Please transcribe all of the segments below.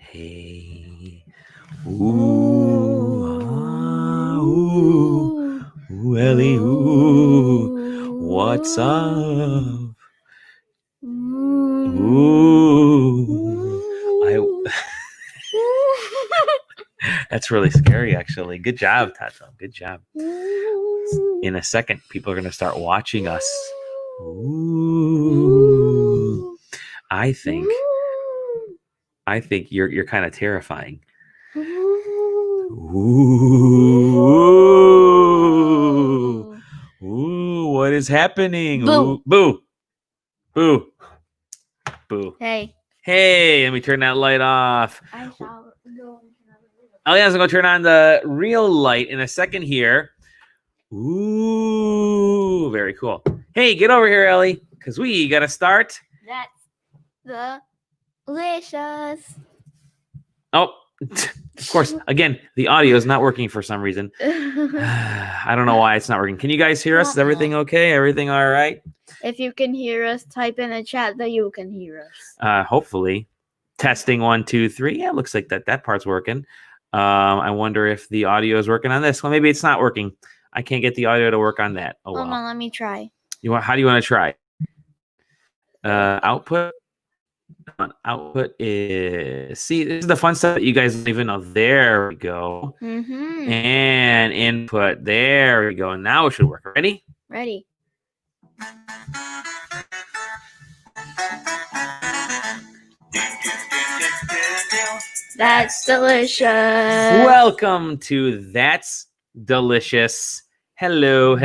Hey. Ooh. Ah, ooh. Ooh, Ellie. Ooh. What's up? Ooh. That's really scary, actually. Good job, Tato. Good job. In a second, people are going to start watching us. Ooh. I think you're kind of terrifying. Ooh. Ooh, what is happening? Boo. Ooh, boo. Boo. Boo. Hey. Hey, let me turn that light off. I shall go. Eliana's going to turn on the real light in a second here. Ooh, very cool. Hey, get over here, Ellie, because we got to start. That's delicious. Oh, of course. Again, the audio is not working for some reason. I don't know why it's not working. Can you guys hear us? Is everything okay? Everything all right? If you can hear us, type in the chat that you can hear us. Hopefully. Testing 1, 2, 3. Yeah, it looks like that part's working. I wonder if the audio is working on this. Well, maybe it's not working. I can't get the audio to work on that. Oh, well. Hold on, let me try. How do you want to try? Output. Output is, see, this is the fun stuff that you guys don't even know. There we go. Mm-hmm. And input. There we go. Now it should work. Ready? Ready. That's delicious. Welcome to That's Delicious. Hello.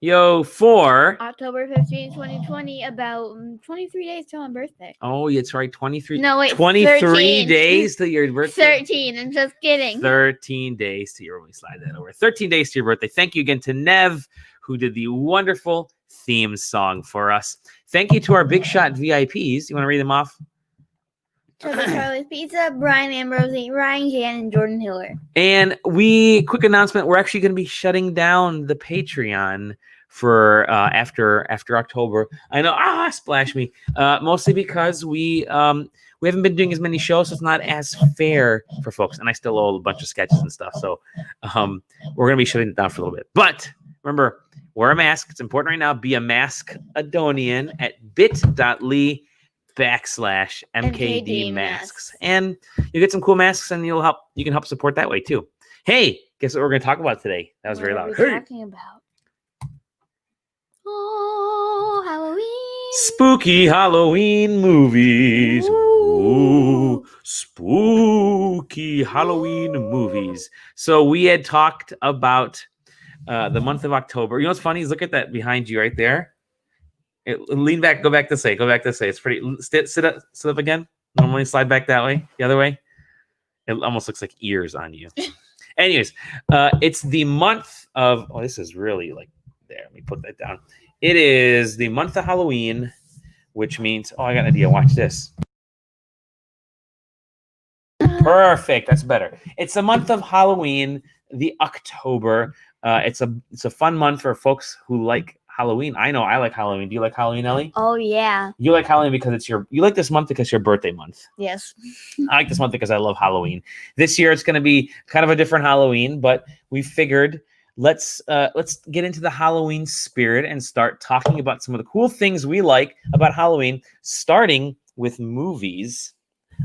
Yo, for October 15, 2020, about 23 days till my birthday. Oh, it's right. 23. No, wait, 23 13. days to your birthday. 13. I'm just kidding. 13 days to your, let me slide that over. 13 days to your birthday. Thank you again to Nev, who did the wonderful theme song for us. Thank you to our Big Shot VIPs. You want to read them off? Charlie's Pizza, Brian Ambrosi, Ryan Jan, and Jordan Hiller. And quick announcement, we're actually going to be shutting down the Patreon for after October. I know, splash me. Mostly because we haven't been doing as many shows, so it's not as fair for folks. And I still owe a bunch of sketches and stuff. So we're going to be shutting it down for a little bit. But remember, wear a mask. It's important right now. Be a mask-adonian at bit.ly/MKD masks. And you get some cool masks and you can help support that way too. Hey, guess what we're going to talk about today? That was very loud. What are we talking about? Oh, Halloween. Spooky Halloween movies. Ooh, spooky Halloween movies. So we had talked about the month of October. You know what's funny is look at that behind you right there. Lean back, go back this way. It's pretty. Sit up again. Normally slide back that way, the other way. It almost looks like ears on you. Anyways, it's the month of. Oh, this is really like there. Let me put that down. It is the month of Halloween, which means. Oh, I got an idea. Watch this. Perfect. That's better. It's the month of Halloween, the October. It's a fun month for folks who like Halloween. I know I like Halloween. Do you like Halloween, Ellie? Oh, yeah. You like Halloween because you like this month because it's your birthday month. Yes. I like this month because I love Halloween. This year it's going to be kind of a different Halloween, but we figured let's get into the Halloween spirit and start talking about some of the cool things we like about Halloween, starting with movies.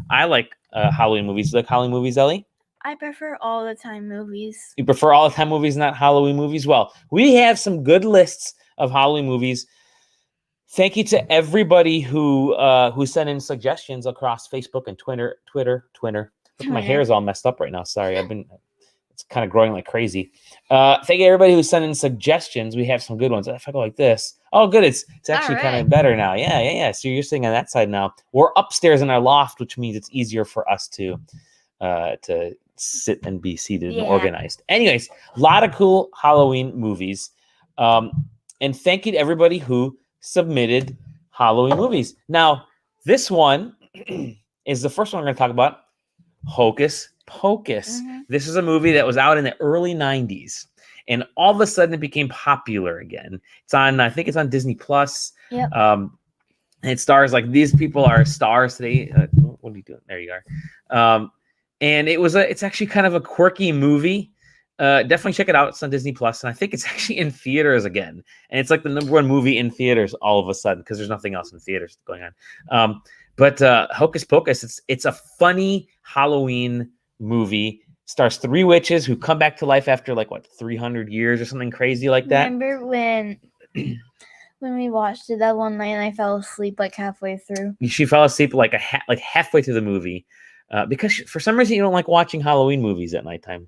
I like Halloween movies. You like Halloween movies, Ellie? I prefer all the time movies. You prefer all the time movies, not Halloween movies? Well, we have some good lists of Halloween movies. Thank you to everybody who sent in suggestions across Facebook and Twitter. Look, my hair is all messed up right now. Sorry, it's kind of growing like crazy. Thank you everybody who sent in suggestions. We have some good ones. If I go like this, oh, good, it's actually kind of better now. Yeah. So you're sitting on that side now. We're upstairs in our loft, which means it's easier for us to sit and be seated and organized. Anyways, a lot of cool Halloween movies. And thank you to everybody who submitted Halloween movies. Now, this one is the first one we're going to talk about, Hocus Pocus. Mm-hmm. This is a movie that was out in the early 90s, and all of a sudden it became popular again. It's on, I think it's on Disney Plus. Yep. It stars like these people are stars today. What are you doing? There you are. And it's actually kind of a quirky movie. Definitely check it out. It's on Disney Plus, and I think it's actually in theaters again. And it's like the #1 movie in theaters all of a sudden because there's nothing else in theaters going on. But Hocus Pocus, it's a funny Halloween movie. Stars 3 witches who come back to life after 300 years or something crazy like that. Remember when we watched it that one night and I fell asleep halfway through? She fell asleep halfway through the movie because for some reason you don't like watching Halloween movies at nighttime.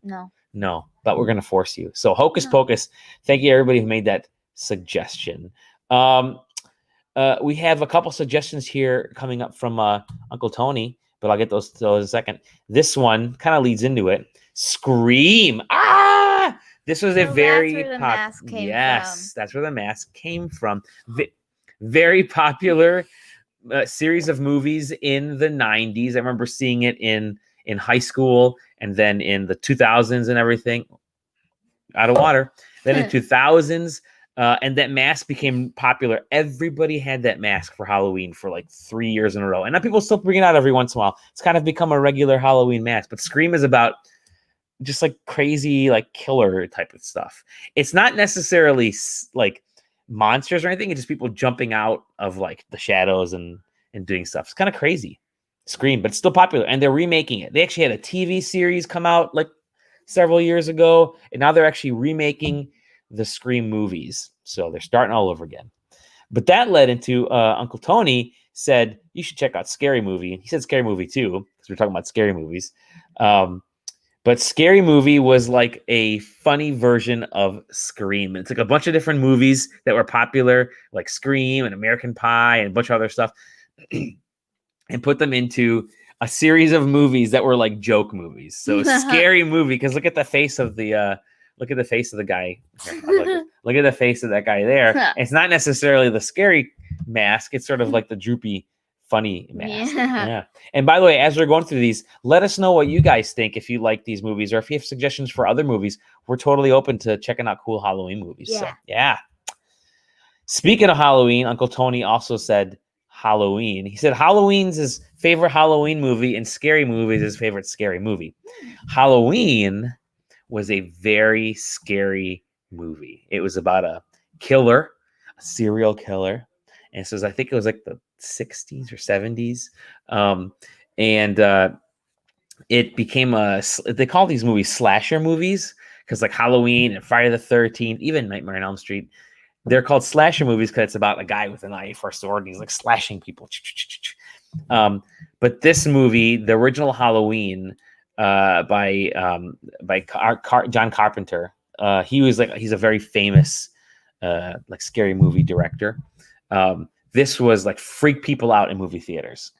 No, but we're gonna force you. So Hocus Pocus. Thank you everybody who made that suggestion. We have a couple suggestions here coming up from Uncle Tony, but I'll get those in a second. This one kind of leads into it. Scream! This was a very that's where the mask came from. That's where the mask came from. Very popular series of movies in the 90s. I remember seeing it in high school and then in the 2000s and everything. Out of water. Then in 2000s, and that mask became popular. Everybody had that mask for Halloween for 3 years in a row. And now people still bring it out every once in a while. It's kind of become a regular Halloween mask. But Scream is about just crazy killer type of stuff. It's not necessarily monsters or anything. It's just people jumping out of the shadows and doing stuff. It's kind of crazy. Scream, but it's still popular, and they're remaking it. They actually had a TV series come out several years ago, and now they're actually remaking the Scream movies. So they're starting all over again. But that led into Uncle Tony said you should check out Scary Movie. He said Scary Movie too because we're talking about scary movies. But Scary Movie was a funny version of Scream. It's a bunch of different movies that were popular, like Scream and American Pie and a bunch of other stuff, and put them into a series of movies that were joke movies. So Scary Movie, because look at the face of the guy. Here, look at the face of that guy there. It's not necessarily the scary mask. It's sort of the droopy, funny mask. Yeah. And by the way, as we're going through these, let us know what you guys think if you like these movies or if you have suggestions for other movies. We're totally open to checking out cool Halloween movies. Yeah. So, yeah. Speaking of Halloween, Uncle Tony also said Halloween. He said Halloween's his favorite Halloween movie and Scary Movie is his favorite scary movie. Halloween was a very scary movie. It was about a killer, a serial killer. And so I think it was the 60s or 70s. And it became they call these movies slasher movies because Halloween and Friday the 13th, even Nightmare on Elm Street, they're called slasher movies because it's about a guy with a knife or a sword and he's slashing people. But this movie, the original Halloween, by John Carpenter, he's a very famous scary movie director. This was freak people out in movie theaters.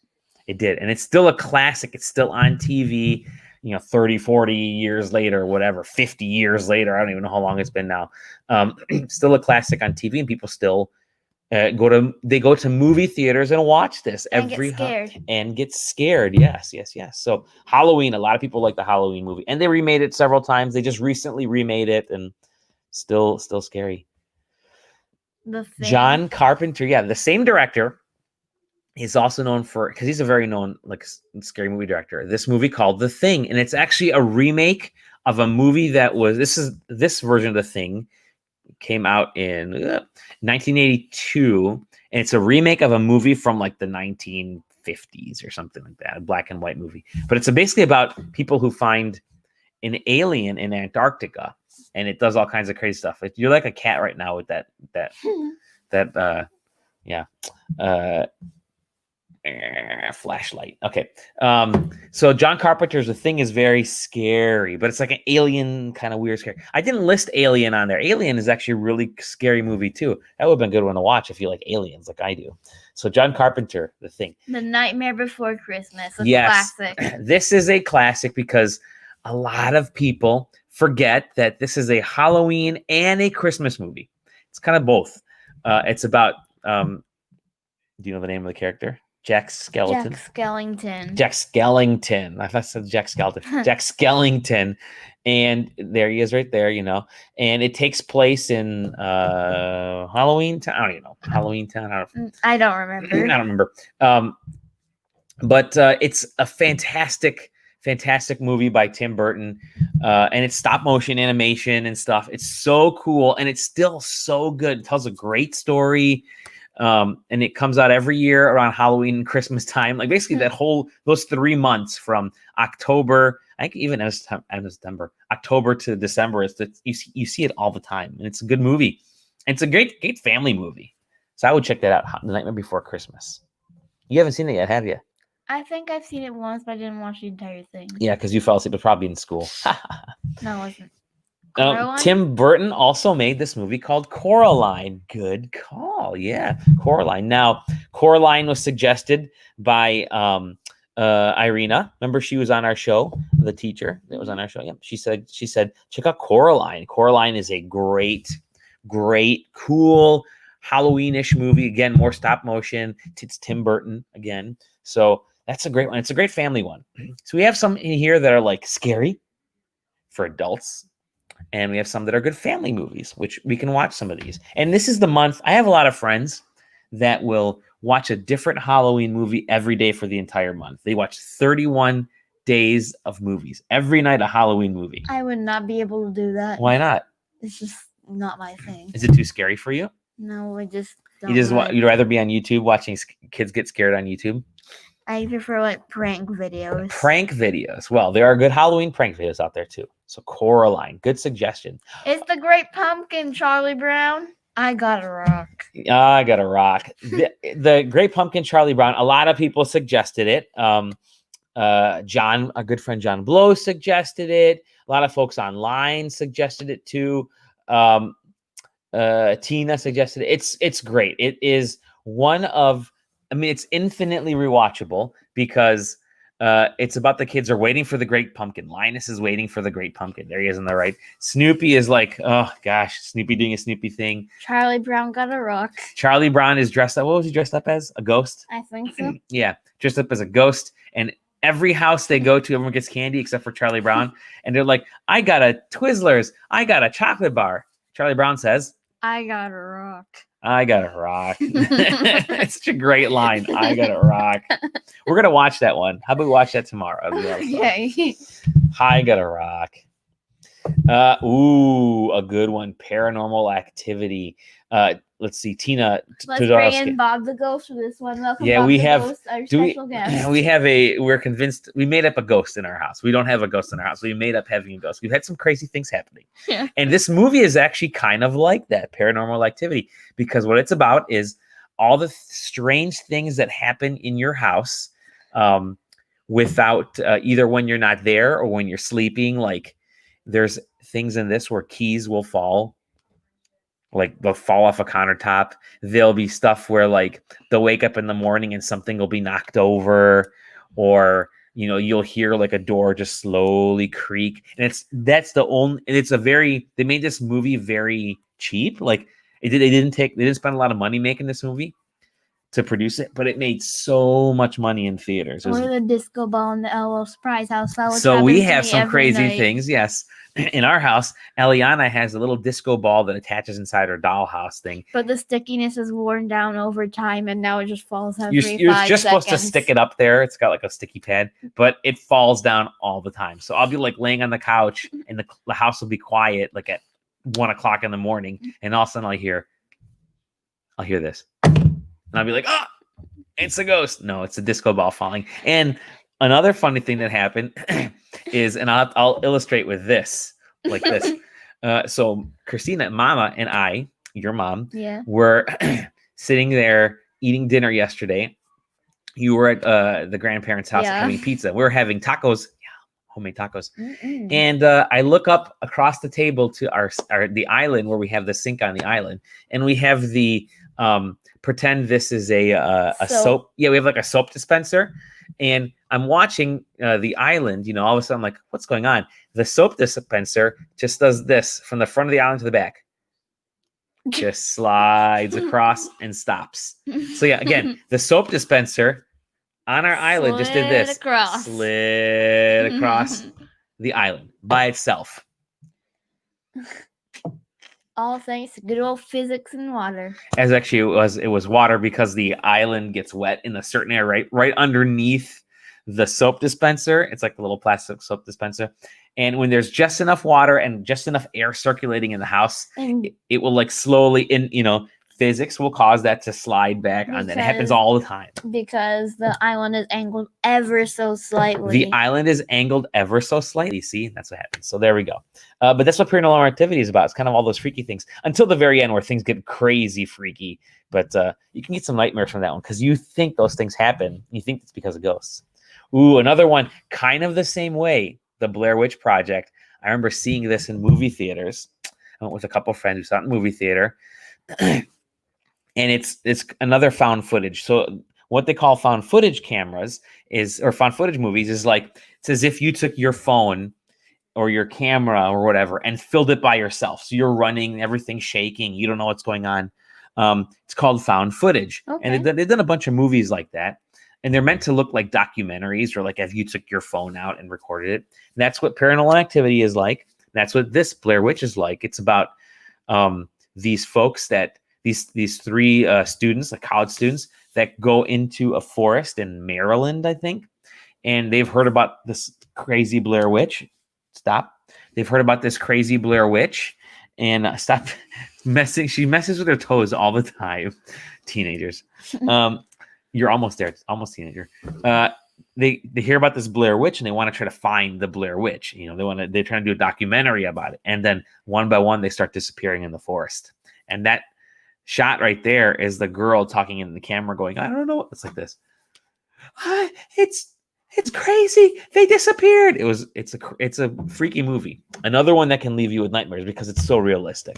It did, and it's still a classic. It's still on TV. 30, 40 years later, whatever, 50 years later. I don't even know how long it's been now. Still a classic on TV, and people still go to movie theaters and watch this and get scared. Yes. So Halloween, a lot of people like the Halloween movie, and they remade it several times. They just recently remade it, and still scary. John Carpenter, the same director. He's also known because he's a very known scary movie director. This movie called The Thing, and it's actually a remake of a movie that was this version of The Thing came out in 1982, and it's a remake of a movie from the 1950s or something like that, a black and white movie. But it's basically about people who find an alien in Antarctica, and it does all kinds of crazy stuff. You're like a cat right now with that flashlight. Okay. So John Carpenter's The Thing is very scary, but it's an alien kind of weird scary. I didn't list Alien on there. Alien is actually a really scary movie too. That would have been a good one to watch if you like aliens like I do. So John Carpenter, The Thing. The Nightmare Before Christmas. Classic. This is a classic because a lot of people forget that this is a Halloween and a Christmas movie. It's kind of both. It's about, do you know the name of the character? Jack Skellington. Jack Skellington. I thought I said Jack Skellington. Jack Skellington. And there he is right there, and it takes place in Halloween Town. I don't even know. Halloween Town. I don't remember. I don't remember. But it's a fantastic movie by Tim Burton, and it's stop motion animation and stuff. It's so cool, and it's still so good. It tells a great story, and it comes out every year around Halloween and Christmas time. Like basically those 3 months from October, I think even as September, October to December, you see it all the time, and it's a good movie. And it's a great family movie. So I would check that out. The Nightmare Before Christmas. You haven't seen it yet, have you? I think I've seen it once, but I didn't watch the entire thing. Yeah, because you fell asleep, but probably in school. No, it wasn't. Tim Burton also made this movie called Coraline. Good call. Yeah, Coraline. Now, Coraline was suggested by Irina. Remember, she was on our show, the teacher that was on our show. Yeah, she said, check out Coraline. Coraline is a great, cool Halloween-ish movie. Again, more stop motion. It's Tim Burton again. So that's a great one. It's a great family one. So we have some in here that are like scary for adults, and we have some that are good family movies, which we can watch some of these. And this is the month. I have a lot of friends that will watch a different Halloween movie every day for the entire month. They watch 31 days of movies. Every night a Halloween movie. I would not be able to do that. Why not? It's just not my thing. Is it too scary for you? No, I just don't. You'd rather be on YouTube watching kids get scared on YouTube? I prefer like prank videos. Prank videos. Well, there are good Halloween prank videos out there too. So Coraline, good suggestion. It's the Great Pumpkin, Charlie Brown. I gotta rock. I gotta rock. The Great Pumpkin, Charlie Brown. A lot of people suggested it. John, our good friend John Blow suggested it. A lot of folks online suggested it too. Tina suggested it. It's great. It is one of. I mean, it's infinitely rewatchable because it's about the kids are waiting for the Great Pumpkin. Linus is waiting for the Great Pumpkin. There he is on the right. Snoopy is like, oh gosh, Snoopy doing a Snoopy thing. Charlie Brown got a rock. Charlie Brown is dressed up. What was he dressed up as? A ghost? I think so. Yeah, dressed up as a ghost. And every house they go to, everyone gets candy except for Charlie Brown. And they're like, I got a Twizzlers. I got a chocolate bar. Charlie Brown says, I got a rock. I gotta rock. It's such a great line. I gotta rock. We're gonna watch that one. How about we watch that tomorrow? Okay. I gotta rock. A good one. Paranormal Activity. Let's see, Tina. Let's bring in Bob the Ghost for this one. Welcome, yeah, Bob we the have. Ghost, our special guest. We're convinced. We made up a ghost in our house. We don't have a ghost in our house. We made up having a ghost. We've had some crazy things happening. Yeah. And this movie is actually kind of like that, Paranormal Activity, because what it's about is all the strange things that happen in your house without either when you're not there or when you're sleeping. Like there's things in this where keys will fall. Like they'll fall off a countertop. There'll be stuff where like they'll wake up in the morning and something will be knocked over, or you'll hear like a door just slowly creak. And they made this movie very cheap. Like they didn't spend a lot of money making this movie to produce it, but it made so much money in theaters. Or the disco ball in the LO Surprise House. So we have some crazy things. Yes. In our house, Eliana has a little disco ball that attaches inside her dollhouse thing. But the stickiness is worn down over time, and now it just falls out. You're just supposed to stick it up there. It's got like a sticky pad, but it falls down all the time. So I'll be like laying on the couch, and the house will be quiet, like at 1:00 in the morning, and all of a sudden I'll hear this. And I'll be like, oh, it's a ghost. No, it's a disco ball falling. And another funny thing that happened is, and I'll illustrate with this, like this. So Christina, Mama, and I, your mom, were sitting there eating dinner yesterday. You were at the grandparents' house having pizza. We were having tacos, homemade tacos. Mm-mm. And I look up across the table to the island where we have the sink on the island, and we have the pretend this is a soap. Yeah, we have like a soap dispenser, and I'm watching the island. All of a sudden, I'm like, what's going on? The soap dispenser just does this from the front of the island to the back, just slides across and stops. So yeah, again, the soap dispenser on our island just did this, slid across, the island by itself? All thanks to good old physics and water. As actually it was water, because the island gets wet in a certain area right underneath the soap dispenser. It's like the little plastic soap dispenser. And when there's just enough water and just enough air circulating in the house, it will like slowly physics will cause that to slide back on. That it happens all the time. Because the island is angled ever so slightly. The island is angled ever so slightly. See, that's what happens. So there we go. But that's what paranormal activity is about. It's kind of all those freaky things until the very end where things get crazy freaky. But you can get some nightmares from that one because you think those things happen. You think it's because of ghosts. Ooh, another one kind of the same way. The Blair Witch Project. I remember seeing this in movie theaters. I went with a couple of friends who saw it in movie theater. And it's another found footage. So what they call found footage cameras or found footage movies is like, it's as if you took your phone or your camera or whatever and filled it by yourself. So you're running, everything's shaking. You don't know what's going on. It's called found footage. Okay. And they've done a bunch of movies like that. And they're meant to look like documentaries or like if you took your phone out and recorded it. And that's what Paranormal Activity is like. That's what this Blair Witch is like. It's about these folks these three students, like college students, that go into a forest in Maryland, I think, and they've heard about this crazy Blair Witch. Stop. They've heard about this crazy Blair Witch, and stop messing. She messes with her toes all the time. Teenagers. You're almost there. It's almost teenager. They hear about this Blair Witch and they want to try to find the Blair Witch. They're trying to do a documentary about it. And then one by one, they start disappearing in the forest. And that shot right there is the girl talking in the camera going, I don't know. It's like this. It's crazy. They disappeared. It's a freaky movie. Another one that can leave you with nightmares because it's so realistic.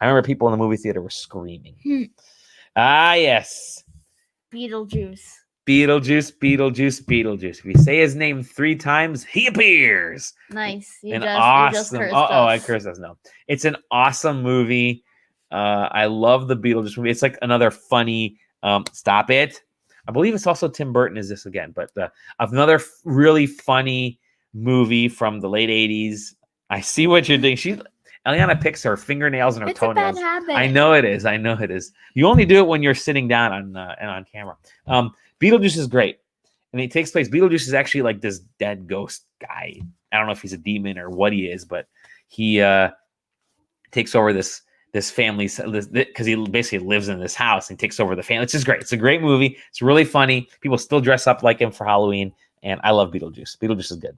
I remember people in the movie theater were screaming. Yes. Beetlejuice. If you say his name 3 times, he appears. Nice. Awesome. I cursed us. No, it's an awesome movie. I love the Beetlejuice movie. It's like another funny. Stop it. I believe it's also Tim Burton is this again, but another really funny movie from the late 80s. I see what you're doing. Eliana picks her fingernails and her toenails. It's a bad habit. I know it is. You only do it when you're sitting down on camera. Beetlejuice is great. And it takes place. Beetlejuice is actually like this dead ghost guy. I don't know if he's a demon or what he is, but he takes over this family because he basically lives in this house and takes over the family. It's just great. It's a great movie. It's really funny. People still dress up like him for Halloween. And I love Beetlejuice. Beetlejuice is good.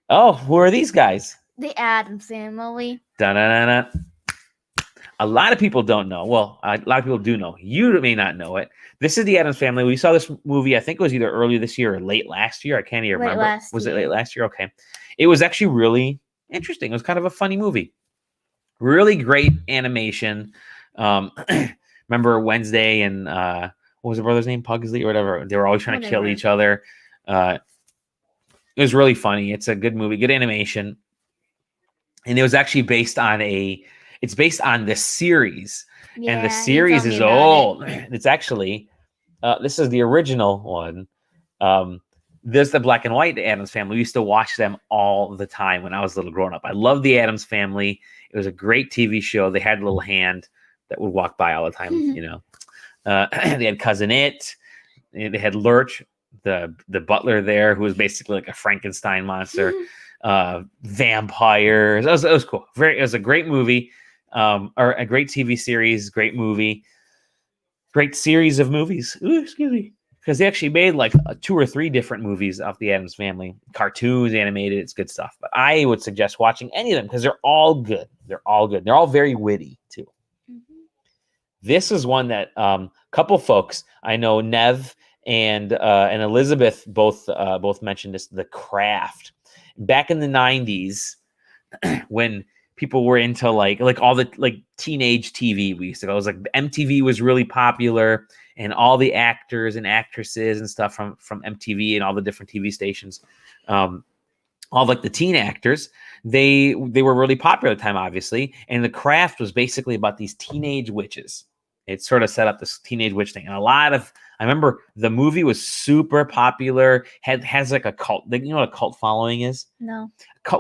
Oh, who are these guys? The Addams Family. Da-da-da-da. A lot of people don't know. Well, a lot of people do know. You may not know it. This is the Addams Family. We saw this movie, I think it was either early this year or late last year. I can't even remember. Was it late last year? Okay. It was actually really interesting. It was kind of a funny movie. Really great animation. Remember Wednesday and what was the brother's name? Pugsley or whatever. They were always trying to kill each other. It was really funny. It's a good movie, good animation. And it was actually based on this series. Yeah, and the series is old. It's actually, this is the original one. This is the black and white Addams Family. We used to watch them all the time when I was a little growing up. I loved the Addams Family. It was a great TV show. They had a little hand that would walk by all the time, They had Cousin It. They had Lurch, the butler there, who was basically like a Frankenstein monster. Vampires. It was cool. It was a great movie, or a great TV series. Great movie. Great series of movies. Ooh, excuse me. Because they actually made like 2 or 3 different movies off the Addams Family. Cartoons, animated. It's good stuff. But I would suggest watching any of them because they're all good. They're all good. They're all very witty too. Mm-hmm. This is one that couple folks I know, Nev and Elizabeth both mentioned this. The Craft. Back in the 90s, when people were into like all the like teenage TV, we used to go. It was like MTV was really popular, and all the actors and actresses and stuff from MTV and all the different TV stations, all like the teen actors, they were really popular at the time, obviously. And The Craft was basically about these teenage witches. It sort of set up this teenage witch thing. And I remember the movie was super popular, has like a cult, you know what a cult following is? No.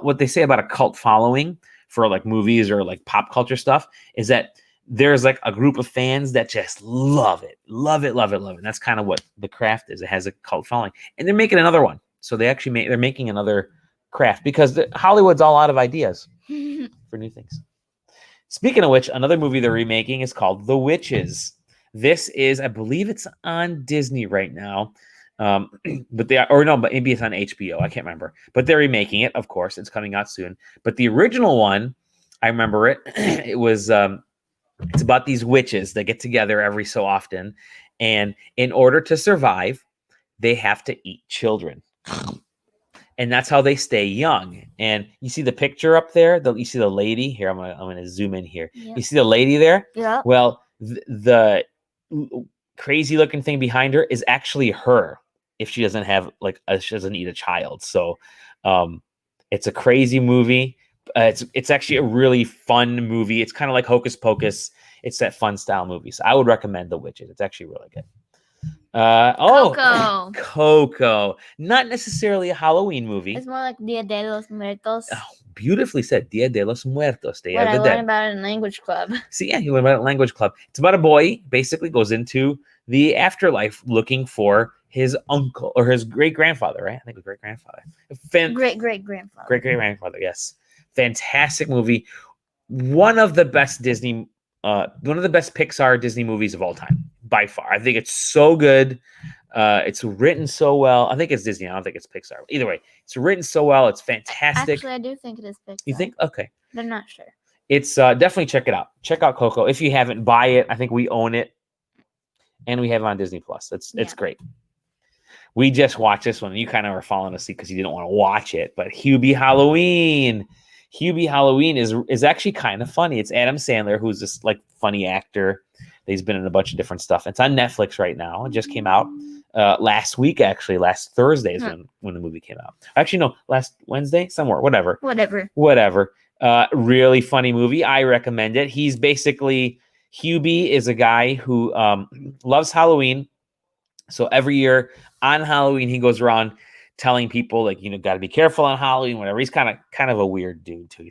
What they say about a cult following for like movies or like pop culture stuff is that there's like a group of fans that just love it. And that's kind of what The Craft is. It has a cult following. And they're making another one. So they're making another Craft because Hollywood's all out of ideas for new things. Speaking of which, another movie they're remaking is called The Witches. This is, I believe it's on Disney right now. But maybe it's on HBO. I can't remember. But they're remaking it, of course. It's coming out soon. But the original one, I remember it. It was it's about these witches that get together every so often. And in order to survive, they have to eat children. And that's how they stay young. And you see the picture up there. You see the lady here. I'm gonna zoom in here. Yep. You see the lady there. Yeah. Well, the crazy looking thing behind her is actually her. If she doesn't have she doesn't eat a child. So, it's a crazy movie. It's actually a really fun movie. It's kind of like Hocus Pocus. It's that fun style movie. So I would recommend The Witches. It's actually really good. Coco. Not necessarily a Halloween movie. It's more like Dia de los Muertos. Oh, beautifully said. Dia de los Muertos. Day of the I Dead. learned about it in language club. See, yeah, you learned about it in language club. It's about a boy basically goes into the afterlife looking for his uncle or his great-grandfather, right? I think it was great-grandfather. Great-great-grandfather. Great-great-grandfather, yes. Fantastic movie. One of the best Pixar Disney movies of all time, by far. I think it's so good. It's written so well. I think it's Disney. I don't think it's Pixar. Either way, it's written so well. It's fantastic. Actually, I do think it is Pixar. You think? Okay. But I'm not sure. It's definitely check it out. Check out Coco. If you haven't, buy it. I think we own it. And we have it on Disney Plus. It's great. We just watched this one. And you kind of were falling asleep because you didn't want to watch it. But Hubie Halloween. Hubie Halloween is actually kind of funny. It's Adam Sandler, who's this like funny actor. He's been in a bunch of different stuff. It's on Netflix right now. It just came out last week, actually. Last Thursday is when the movie came out. Actually, no, last Wednesday? Somewhere. Whatever. Really funny movie. I recommend it. He's basically, Hubie is a guy who loves Halloween. So every year on Halloween, he goes around telling people, like, got to be careful on Halloween, whatever. He's kind of a weird dude, too.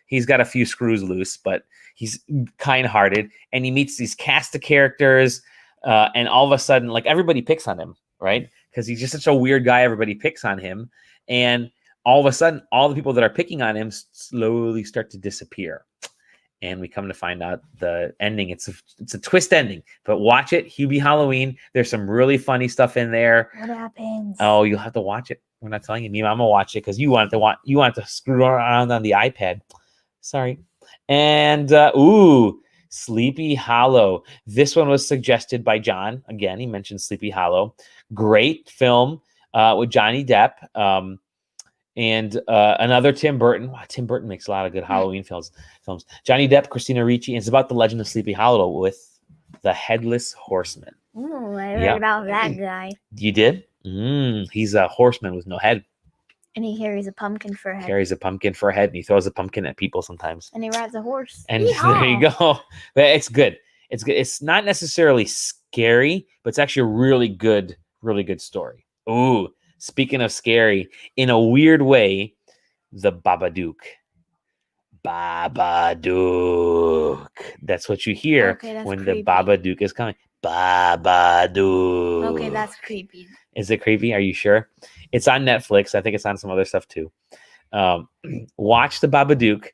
He's got a few screws loose, but he's kind-hearted. And he meets these cast of characters, and all of a sudden, like, everybody picks on him, right? Because he's just such a weird guy. Everybody picks on him. And all of a sudden, all the people that are picking on him slowly start to disappear. And we come to find out the ending. It's a twist ending, but watch it. Hubie Halloween. There's some really funny stuff in there. What happens? Oh, you'll have to watch it. We're not telling you. Me, I'm gonna watch it because you want to screw around on the iPad. Sorry. And Sleepy Hollow. This one was suggested by John. Again, he mentioned Sleepy Hollow. Great film with Johnny Depp. And another Tim Burton. Wow, Tim Burton makes a lot of good Halloween films. Johnny Depp, Christina Ricci. And it's about the Legend of Sleepy Hollow with the Headless Horseman. Ooh, I heard about that guy. You did? He's a horseman with no head. And he carries a pumpkin for a head. And he throws a pumpkin at people sometimes. And he rides a horse. And there you go. But it's good. It's good. It's not necessarily scary, but it's actually a really good story. Ooh. Speaking of scary, in a weird way, the Babadook. That's what you hear when creepy. The Babadook is coming. Babadook. Okay, that's creepy. Is it creepy? Are you sure? It's on Netflix. I think it's on some other stuff too. Watch the Babadook.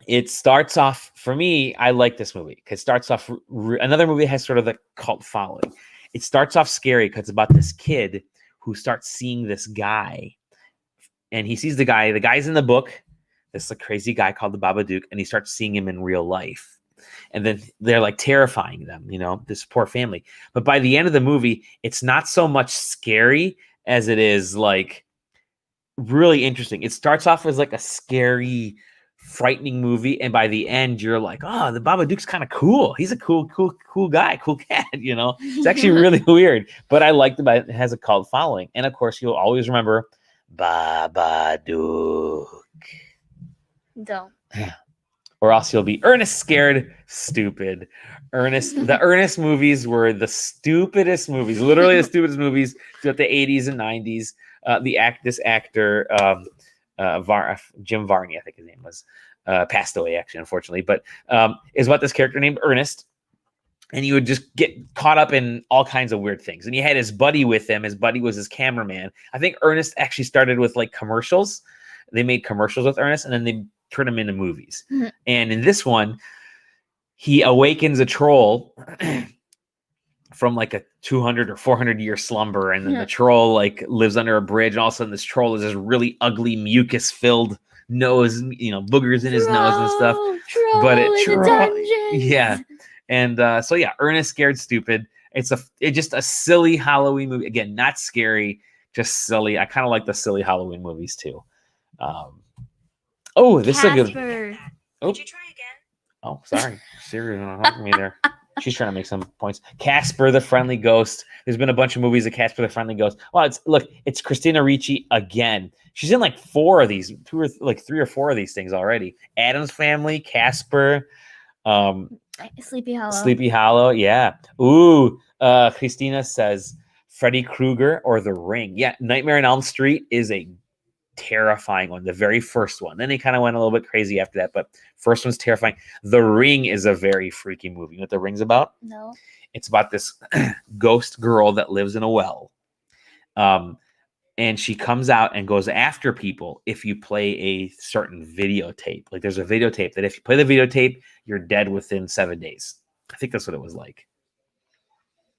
It starts off, for me, I like this movie because it starts off, another movie has sort of the cult following. It starts off scary because it's about this kid who starts seeing this guy, and he sees the guy's in the book, this crazy guy called the Babadook, and he starts seeing him in real life. And then they're like terrifying them, this poor family. But by the end of the movie, it's not so much scary as it is like really interesting. It starts off as like a scary, frightening movie, and by the end you're like, oh, the Babadook's kind of cool. He's a cool guy, cool cat. It's actually really weird, but I liked it. It has a cult following, and of course you'll always remember Babadook. Don't. or else you'll be Ernest Scared Stupid. The Ernest movies were the stupidest movies, literally the stupidest movies throughout the 80s and 90s. This actor, Jim Varney, I think his name was, passed away actually, unfortunately, but is about this character named Ernest. And he would just get caught up in all kinds of weird things. And he had his buddy with him. His buddy was his cameraman. I think Ernest actually started with like commercials. They made commercials with Ernest, and then they turned him into movies. Mm-hmm. And in this one, he awakens a troll from like a 200 or 400 year slumber. And then the troll like lives under a bridge. And all of a sudden this troll is this really ugly mucus filled nose, boogers in his nose and stuff. Yeah. And so yeah, Ernest Scared Stupid. It's just a silly Halloween movie. Again, not scary, just silly. I kind of like the silly Halloween movies too. This is a good. Would you try again? Oh, sorry, Siri not helping me there. She's trying to make some points. Casper the Friendly Ghost. There's been a bunch of movies of Casper the Friendly Ghost. Well, it's Christina Ricci again. She's in like 4 of these, 3 or 4 of these things already. Addams Family, Casper. Sleepy Hollow. Sleepy Hollow, yeah. Ooh, Christina says Freddy Krueger or The Ring. Yeah, Nightmare on Elm Street is a terrifying one, the very first one. Then they kind of went a little bit crazy after that, but first one's terrifying. The Ring is a very freaky movie. You know what The Ring's about? No. It's about this ghost girl that lives in a well. And she comes out and goes after people if you play a certain videotape. Like there's a videotape that if you play the videotape, you're dead within 7 days. I think that's what it was like.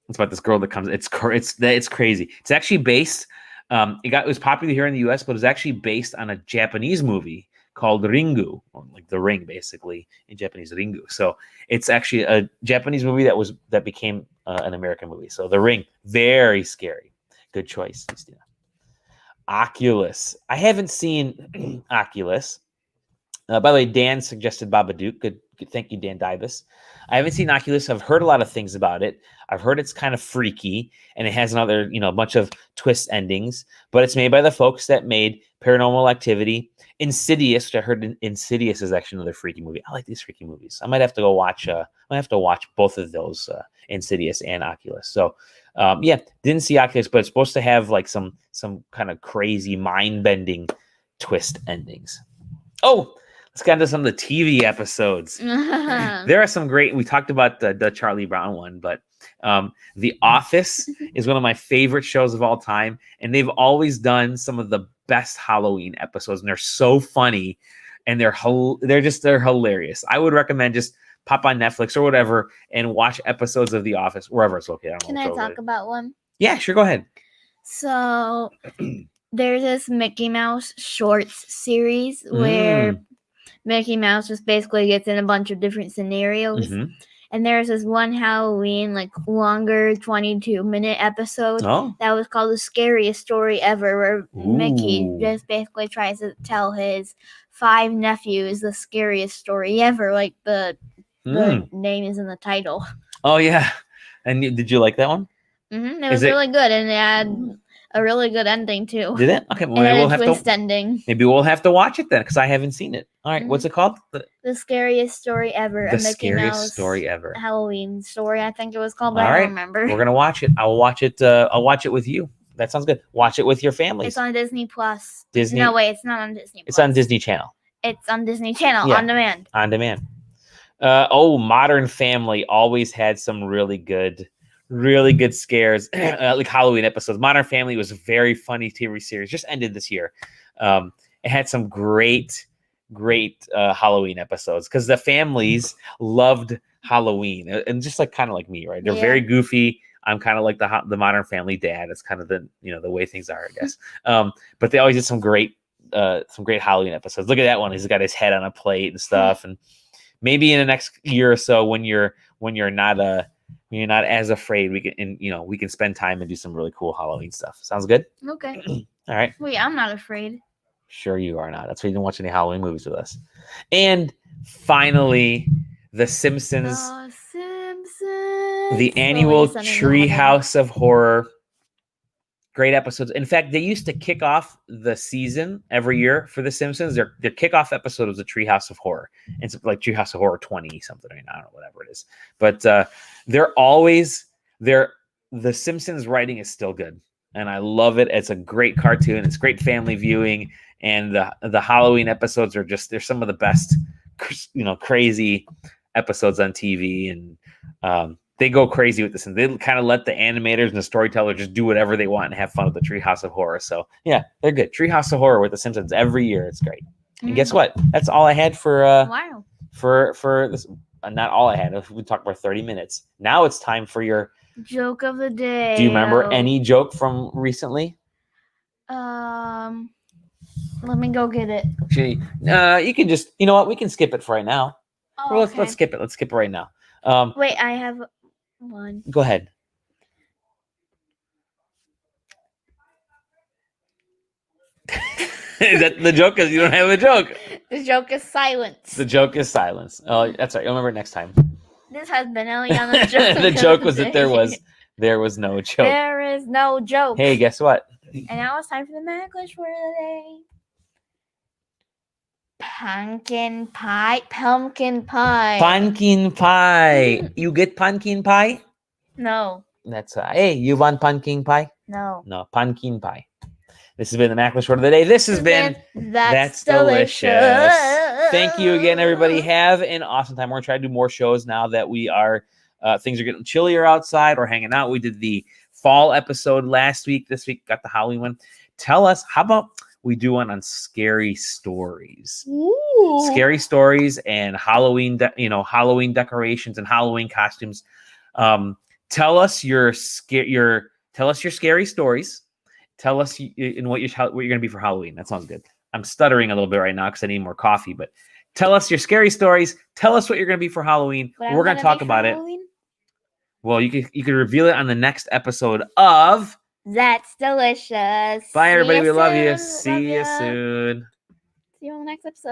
It's about this girl that comes. It's crazy. It's actually based. It was popular here in the U.S., but it was actually based on a Japanese movie called Ringu, like The Ring, basically in Japanese, Ringu. So it's actually a Japanese movie that became an American movie. So The Ring, very scary. Good choice, Christina. Oculus. I haven't seen Oculus. By the way, Dan suggested Babadook. Good. Thank you, Dan Dibus. I haven't seen Oculus. I've heard a lot of things about it. I've heard it's kind of freaky, and it has another, a bunch of twist endings. But it's made by the folks that made Paranormal Activity, Insidious. Which I heard Insidious is actually another freaky movie. I like these freaky movies. I might have to go watch. I might have to watch both of those, Insidious and Oculus. So. Didn't see Oculus, but it's supposed to have like some kind of crazy mind-bending twist endings. Oh, let's get into some of the TV episodes. There are some great. We talked about the Charlie Brown one, but The Office is one of my favorite shows of all time, and they've always done some of the best Halloween episodes, and they're so funny, and they're hilarious. I would recommend just pop on Netflix or whatever and watch episodes of The Office wherever it's located. Can I talk about one? Yeah, sure. Go ahead. So there's this Mickey Mouse shorts series where Mickey Mouse just basically gets in a bunch of different scenarios. Mm-hmm. And there's this one Halloween, like longer 22-minute episode that was called The Scariest Story Ever, where Mickey just basically tries to tell his 5 nephews the scariest story ever, like the name is in the title. Oh, yeah. And did you like that one? Mm-hmm. It was really good, and it had a really good ending, too. Did it? Okay. Well, we'll have twist ending. Maybe we'll have to watch it then, because I haven't seen it. All right. What's it called? The Scariest Story Ever. The Scariest Story Ever. Halloween story, I think it was called, but I don't remember. We're going to watch it. I'll watch it. I'll watch it with you. That sounds good. Watch it with your families. It's on Disney Plus. Disney? No, wait. It's not on Disney Plus. It's on Disney Channel. It's on Disney Channel, on demand. On demand. Modern Family always had some really good scares, like Halloween episodes. Modern Family was a very funny TV series. Just ended this year. It had some great Halloween episodes because the families loved Halloween, and just like kind of like me, right? They're very goofy. I'm kind of like the Modern Family dad. It's kind of the way things are, I guess. But they always did some great Halloween episodes. Look at that one. He's got his head on a plate and stuff. And maybe in the next year or so, when you're not as afraid, we can spend time and do some really cool Halloween stuff. Sounds good? Okay. All right. Wait, I'm not afraid. Sure you are not. That's why you didn't watch any Halloween movies with us. And finally, The Simpsons. The annual Treehouse of Horror. Great episodes. In fact, they used to kick off the season every year for The Simpsons. Their kickoff episode was the Treehouse of Horror. It's like Treehouse of Horror 20 something. I don't know, whatever it is. But The Simpsons writing is still good, and I love it. It's a great cartoon. It's great family viewing, and the Halloween episodes are they're some of the best, crazy episodes on TV, and they go crazy with this, and they kind of let the animators and the storyteller just do whatever they want and have fun with the Treehouse of Horror. So yeah, they're good. Treehouse of Horror with The Simpsons every year. It's great. And guess what? That's all I had for Wow. For this. Not all I had. We talked for 30 minutes. Now it's time for your joke of the day. Do you remember any joke from recently? Let me go get it. Actually, you can just, you know what? We can skip it for right now. Oh, Well, okay. let's skip it. Let's skip it right now. Wait, I have one. Go ahead. Is that the joke? Because you don't have a joke. The joke is silence. The joke is silence. Oh, that's right. You'll remember it next time. This has been Eliana's joke. The joke was that there was no joke. There is no joke. Hey, guess what? And now it's time for the Maglish word of the day. Pumpkin pie. Pumpkin pie. Pumpkin pie. You get pumpkin pie? No. That's hey, you want pumpkin pie? No. No, pumpkin pie. This has been the Maglish word of the day. This has been That's Delicious. Thank you again, everybody. Have an awesome time. We're going to try to do more shows now that we are, things are getting chillier outside. We're hanging out. We did the fall episode last week. This week, got the Halloween one. Tell us, how about we do one on scary stories? Ooh. Scary stories and Halloween, Halloween decorations and Halloween costumes. Tell us your scary stories. Tell us in what you're going to be for Halloween. That sounds good. I'm stuttering a little bit right now because I need more coffee, but tell us your scary stories. Tell us what you're going to be for Halloween. We're going to talk about it. Well, you can reveal it on the next episode of That's Delicious. Bye, everybody. We love you. See you soon. See you on the next episode.